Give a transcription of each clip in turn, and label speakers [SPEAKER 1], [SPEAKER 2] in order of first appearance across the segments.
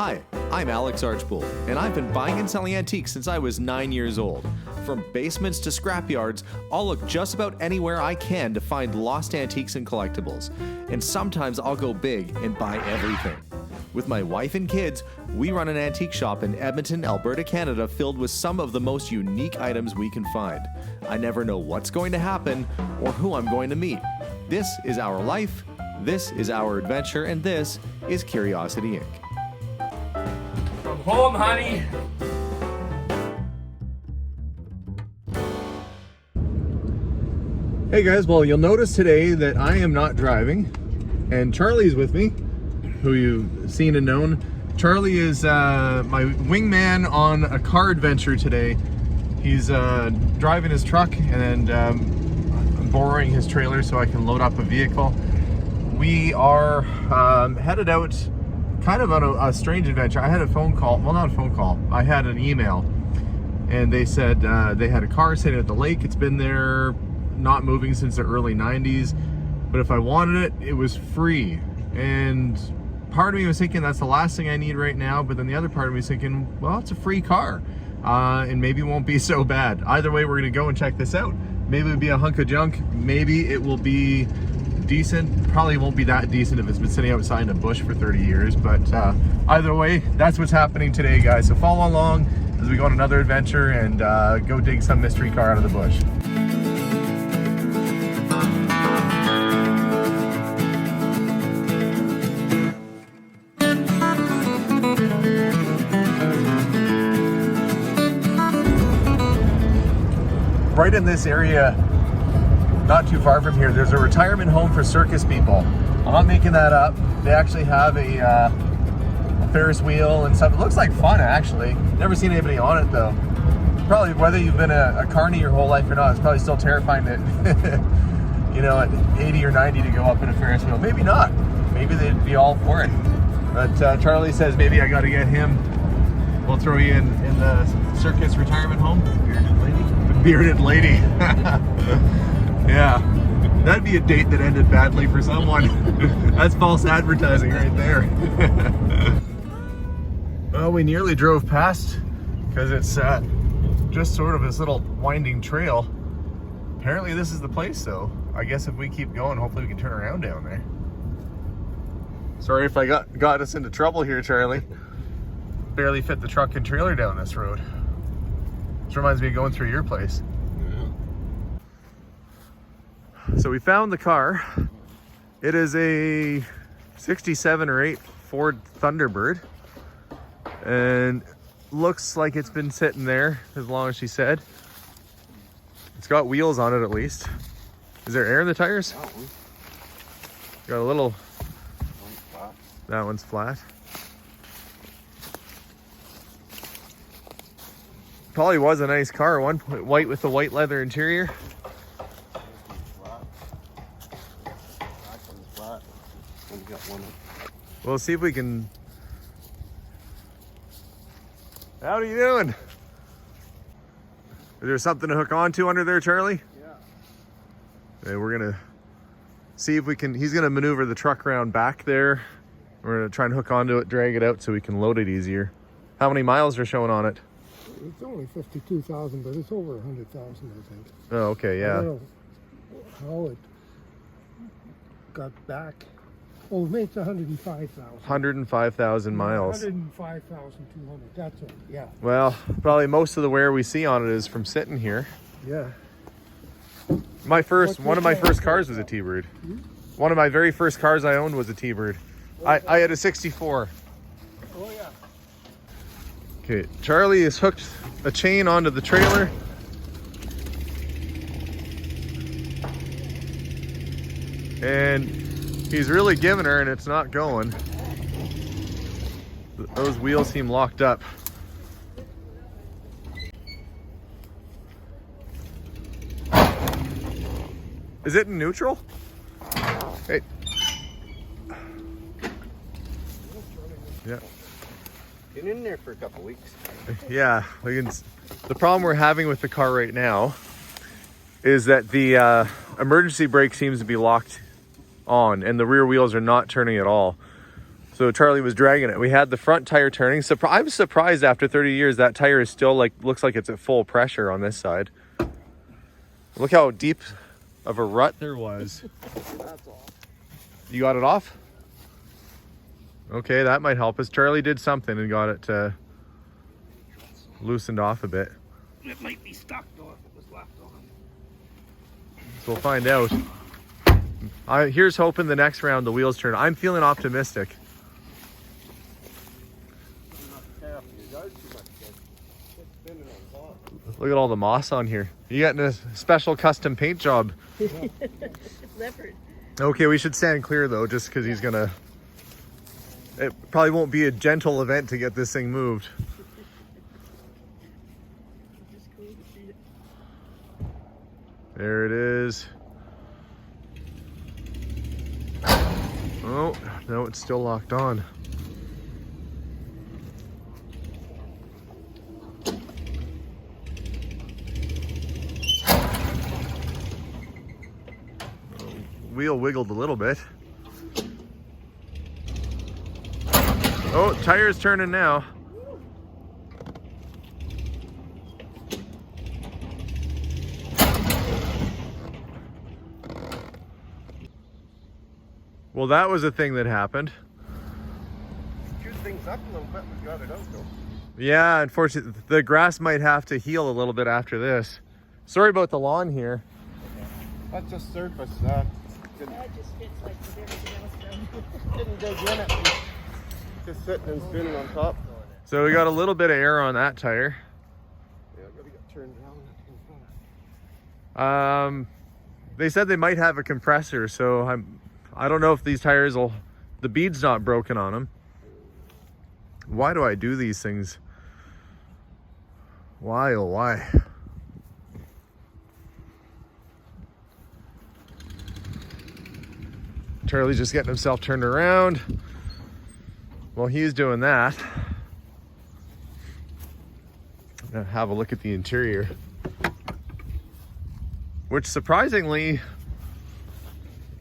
[SPEAKER 1] Hi, I'm Alex Archbold, and I've been buying and selling antiques since I was 9 years old. From basements to scrapyards, I'll look just about anywhere I can to find lost antiques and collectibles. And sometimes I'll go big and buy everything. With my wife and kids, we run an antique shop in Edmonton, Alberta, Canada, filled with some of the most unique items we can find. I never know what's going to happen or who I'm going to meet. This is our life, this is our adventure, and this is Curiosity Inc.
[SPEAKER 2] From home, honey.
[SPEAKER 1] Hey guys, well, you'll notice today that I am not driving, and Charlie's with me, who you've seen and known. Charlie is my wingman on a car adventure today. He's driving his truck and I'm borrowing his trailer so I can load up a vehicle. We are headed out kind of on a strange adventure. I had a phone call, well, not a phone call, I had an email, and they said they had a car sitting at the lake. It's been there, not moving since the early 90s, but if I wanted it, it was free. And part of me was thinking that's the last thing I need right now, but then the other part of me was thinking, well, it's a free car, and maybe it won't be so bad. Either way, we're gonna go and check this out. Maybe it'll be a hunk of junk, maybe it will be decent. Probably won't be that decent if it's been sitting outside in a bush for 30 years, but either way, that's what's happening today, guys. So follow along as we go on another adventure and go dig some mystery car out of the bush. Right in this area, not too far from here, there's a retirement home for circus people. I'm not making that up. They actually have a Ferris wheel and stuff. It looks like fun, actually. Never seen anybody on it, though. Probably, whether you've been a carny your whole life or not, it's probably still terrifying to, you know, at 80 or 90 to go up in a Ferris wheel. Maybe not. Maybe they'd be all for it. But Charlie says maybe I got to get him. We'll throw you in the circus retirement home. Bearded lady. Bearded lady. Yeah, that'd be a date that ended badly for someone. That's false advertising right there. Well, we nearly drove past because it's just sort of this little winding trail. Apparently this is the place, though. I guess if we keep going, hopefully we can turn around down there. Sorry if I got us into trouble here, Charlie. Barely fit the truck and trailer down this road. This reminds me of going through your place. So we found the car. It is a 67 or 8 Ford Thunderbird, and looks like it's been sitting there as long as she said. It's got wheels on it at least. Is there air in the tires? Got a little. That one's flat. Probably was a nice car at one point, white with the white leather interior. We'll see if we can. How are you doing? Is there something to hook onto under there, Charlie? Yeah. Okay, we're gonna see if we can. He's gonna maneuver the truck around back there. We're gonna try and hook onto it, drag it out so we can load it easier. How many miles are showing on it?
[SPEAKER 3] It's only 52,000, but it's over 100,000, I think.
[SPEAKER 1] Oh, okay, yeah.
[SPEAKER 3] I don't know how it got back. Oh, it makes 105,000.
[SPEAKER 1] 105,000 miles.
[SPEAKER 3] 105,200. That's it. Yeah.
[SPEAKER 1] Well, probably most of the wear we see on it is from sitting here.
[SPEAKER 3] Yeah.
[SPEAKER 1] One of my first cars was a T-Bird. One of my very first cars I owned was a T-Bird. I had a 64.
[SPEAKER 3] Oh yeah.
[SPEAKER 1] Okay, Charlie has hooked a chain onto the trailer. And he's really giving her, and it's not going. Those wheels seem locked up. Is it in neutral? Hey. Yeah.
[SPEAKER 4] Been in there for a couple weeks.
[SPEAKER 1] Yeah, the problem we're having with the car right now is that the emergency brake seems to be locked on and the rear wheels are not turning at all. So Charlie was dragging it. We had the front tire turning. I'm surprised after 30 years that tire is still looks like it's at full pressure on this side. Look how deep of a rut there was.
[SPEAKER 4] That's all.
[SPEAKER 1] You got it off? Okay, that might help us. Charlie did something and got it loosened off a bit.
[SPEAKER 3] It might be stuck though if it was left on.
[SPEAKER 1] So we'll find out. Here's hoping the next round the wheels turn. I'm feeling optimistic. Look at all the moss on here. You getting a special custom paint job?
[SPEAKER 5] It's leopard.
[SPEAKER 1] Okay, we should stand clear though, just because he's gonna... It probably won't be a gentle event to get this thing moved. There it is. Oh, no, it's still locked on. Wheel wiggled a little bit. Oh, tire's turning now. Well, that was a thing that happened.
[SPEAKER 4] Shoot things up a little bit, we got it out though.
[SPEAKER 1] Yeah, unfortunately, the grass might have to heal a little bit after this. Sorry about the lawn here.
[SPEAKER 4] That's just surface.
[SPEAKER 5] That just fits like with everything else done.
[SPEAKER 4] Didn't dig in it. Just sitting and spinning on top.
[SPEAKER 1] So we got a little bit of air on that tire.
[SPEAKER 4] Yeah, I gotta get turned around.
[SPEAKER 1] They said they might have a compressor, so I don't know if these tires will... The bead's not broken on them. Why do I do these things? Why, oh why? Charlie's just getting himself turned around. While he's doing that, I'm gonna have a look at the interior. Which surprisingly,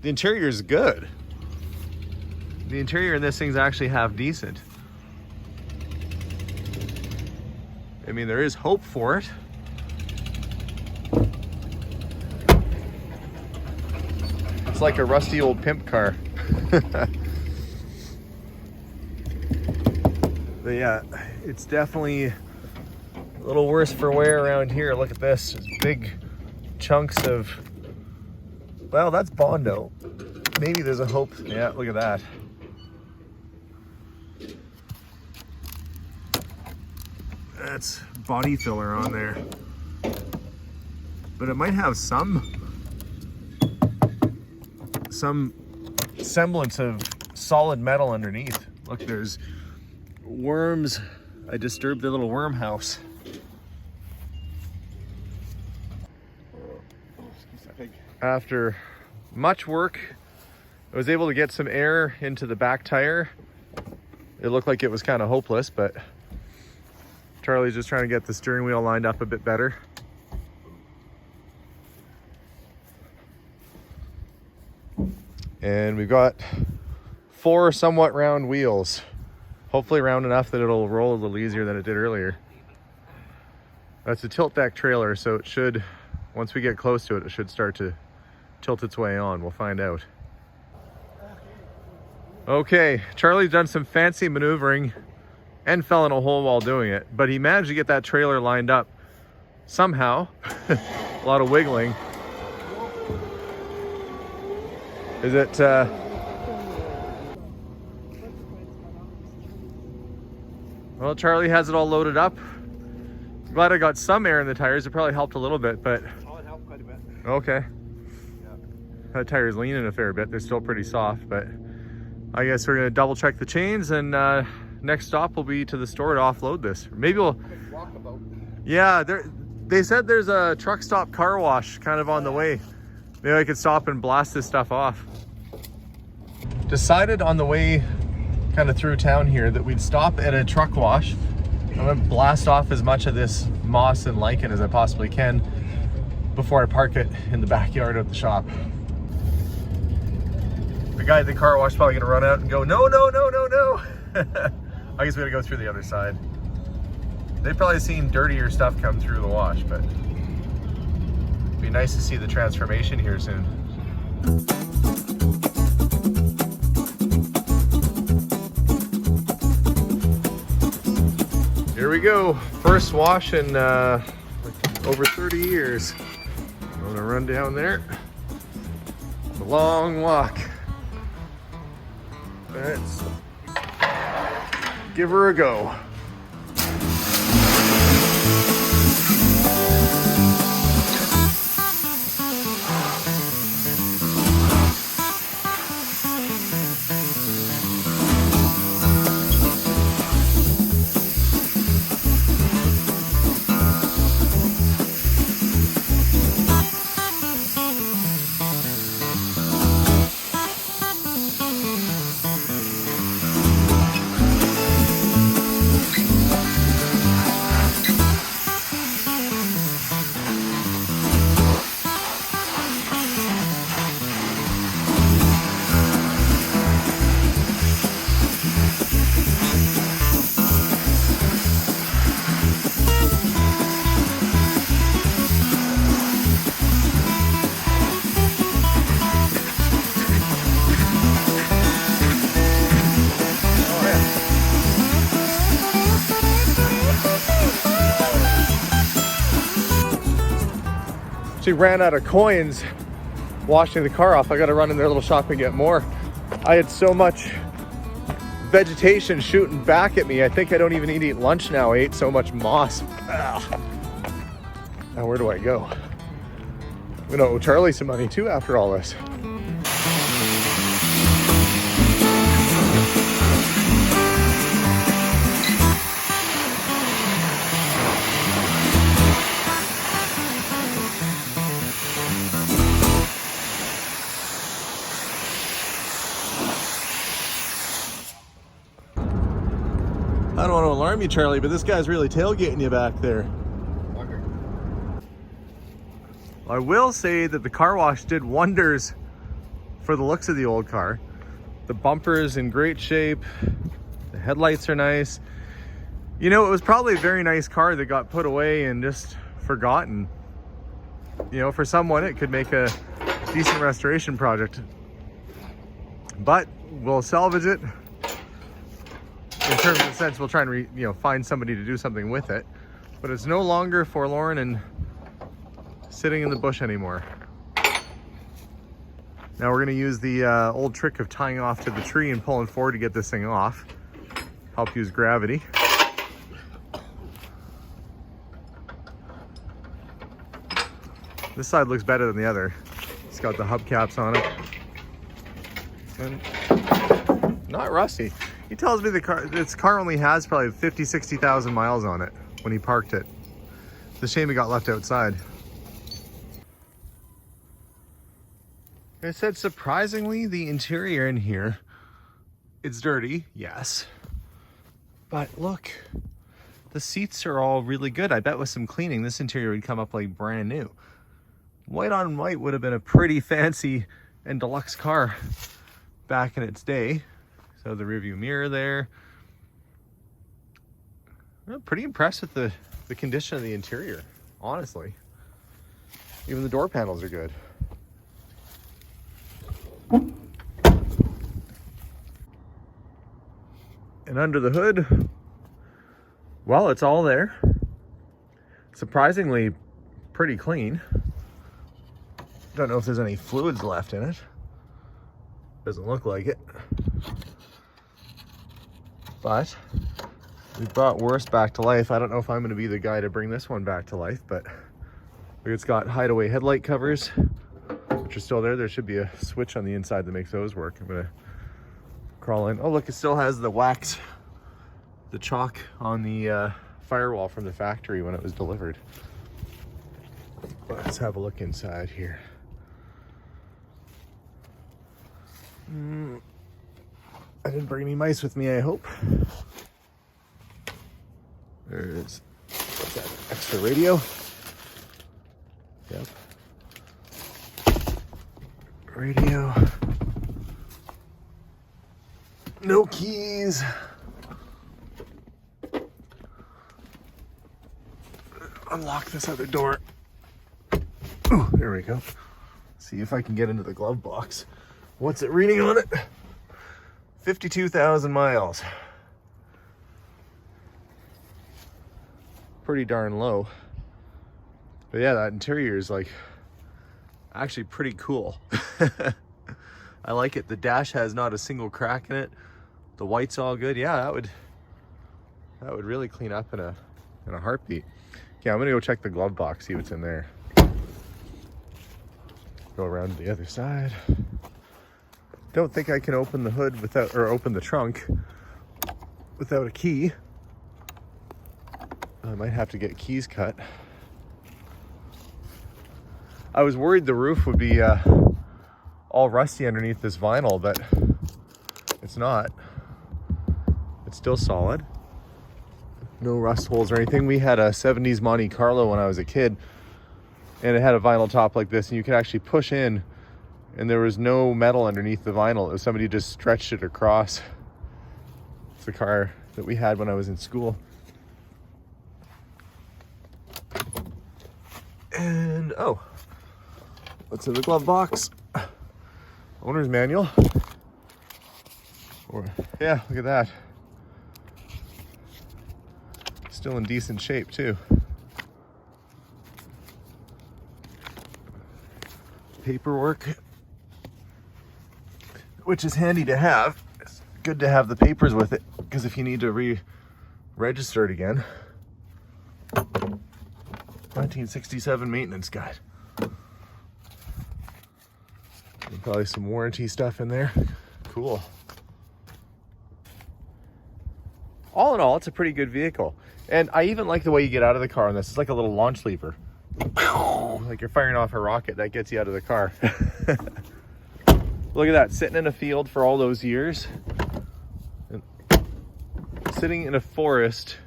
[SPEAKER 1] the interior is good. The interior in this thing's actually half decent. I mean, there is hope for it. It's like a rusty old pimp car. But yeah, it's definitely a little worse for wear around here. Look at this, just big chunks of, well, that's Bondo. Maybe there's a hope. Yeah, look at that. That's body filler on there. But it might have some semblance of solid metal underneath. Look, there's worms. I disturbed the little worm house. After much work, I was able to get some air into the back tire. It looked like it was kind of hopeless, but Charlie's just trying to get the steering wheel lined up a bit better. And we've got 4 somewhat round wheels. Hopefully round enough that it'll roll a little easier than it did earlier. That's a tilt deck trailer, so it should, once we get close to it, it should start to tilt its way on. We'll find out. Okay, Charlie's done some fancy maneuvering and fell in a hole while doing it, but he managed to get that trailer lined up somehow. A lot of wiggling. Is it well, Charlie has it all loaded up. I'm glad I got some air in the tires. It probably helped a little bit, but
[SPEAKER 4] Oh, it helped quite a bit.
[SPEAKER 1] okay.
[SPEAKER 4] Yeah.
[SPEAKER 1] That tire's leaning a fair bit. They're still pretty soft, but I guess we're gonna double check the chains, and next stop will be to the store to offload this. Maybe we'll,
[SPEAKER 4] Quick walkabout.
[SPEAKER 1] yeah, they said there's a truck stop car wash kind of on the way. Maybe I could stop and blast this stuff off. Decided on the way kind of through town here that we'd stop at a truck wash. I'm gonna blast off as much of this moss and lichen as I possibly can before I park it in the backyard of the shop. I guy at the car wash probably gonna run out and go, no, no, no, no, no. I guess we gotta go through the other side. They've probably seen dirtier stuff come through the wash, but it'd be nice to see the transformation here soon. Here we go. First wash in over 30 years. I'm gonna run down there. It's a long walk. Let's give her a go. She ran out of coins washing the car off. I gotta run in their little shop and get more. I had so much vegetation shooting back at me. I think I don't even need to eat lunch now. I ate so much moss. Ugh. Now where do I go? I'm gonna owe Charlie some money too after all this. I don't want to alarm you, Charlie, but this guy's really tailgating you back there.
[SPEAKER 4] Okay.
[SPEAKER 1] I will say that the car wash did wonders for the looks of the old car. The bumper's in great shape. The headlights are nice. You know, it was probably a very nice car that got put away and just forgotten. You know, for someone, it could make a decent restoration project. But we'll salvage it. In terms of the sense, we'll try and find somebody to do something with it. But it's no longer forlorn and sitting in the bush anymore. Now we're gonna use the old trick of tying off to the tree and pulling forward to get this thing off. Help use gravity. This side looks better than the other. It's got the hubcaps on it. And not rusty. He tells me this car only has probably 50, 60,000 miles on it when he parked it. It's a shame it got left outside. Like I said, surprisingly, the interior in here, it's dirty, yes. But look, the seats are all really good. I bet with some cleaning, this interior would come up like brand new. White on white would have been a pretty fancy and deluxe car back in its day. So the rearview mirror there. I'm pretty impressed with the condition of the interior, honestly. Even the door panels are good. And under the hood, well, it's all there. Surprisingly pretty clean. Don't know if there's any fluids left in it. Doesn't look like it. But we brought worse back to life. I don't know if I'm going to be the guy to bring this one back to life, but it's got hideaway headlight covers, which are still there. There should be a switch on the inside that makes those work. I'm going to crawl in. Oh, look, it still has the wax, the chalk on the firewall from the factory when it was delivered. Let's have a look inside here. I didn't bring any mice with me, I hope. There's, what's that, extra radio? Yep. Radio. No keys. Unlock this other door. Ooh, there we go. See if I can get into the glove box. What's it reading on it? 52,000 miles. Pretty darn low. But yeah, that interior is like actually pretty cool. I like it. The dash has not a single crack in it. The white's all good. Yeah, that would really clean up in a heartbeat. Yeah, I'm gonna go check the glove box, see what's in there. Go around to the other side. Don't think I can open the hood without, or open the trunk without a key. I might have to get keys cut. I was worried the roof would be all rusty underneath this vinyl, but it's not. It's still solid. No rust holes or anything. We had a 70s Monte Carlo when I was a kid, and it had a vinyl top like this, and you could actually push in, and there was no metal underneath the vinyl. It was somebody just stretched it across. It's the car that we had when I was in school. And oh, what's in the glove box? Owner's manual. Or yeah, look at that. Still in decent shape too. Paperwork, which is handy to have. It's good to have the papers with it, because if you need to re-register it again. 1967 maintenance guide. And probably some warranty stuff in there. Cool. All in all, it's a pretty good vehicle. And I even like the way you get out of the car on this. It's like a little launch lever. Like you're firing off a rocket. That gets you out of the car. Look at that, sitting in a field for all those years. And sitting in a forest,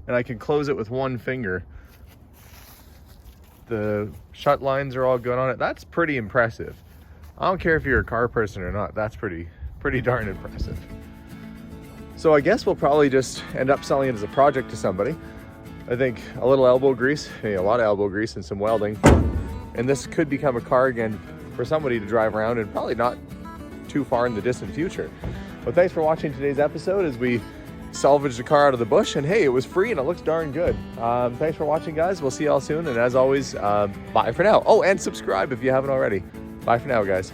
[SPEAKER 1] and I can close it with one finger. The shut lines are all good on it. That's pretty impressive. I don't care if you're a car person or not. That's pretty darn impressive. So I guess we'll probably just end up selling it as a project to somebody. I think a little elbow grease, maybe a lot of elbow grease and some welding. And this could become a car again for somebody to drive around, and probably not too far in the distant future. But thanks for watching today's episode as we salvaged the car out of the bush, and hey, it was free and it looks darn good. Thanks for watching, guys. We'll see y'all soon. And as always, bye for now. Oh, and subscribe if you haven't already. Bye for now, guys.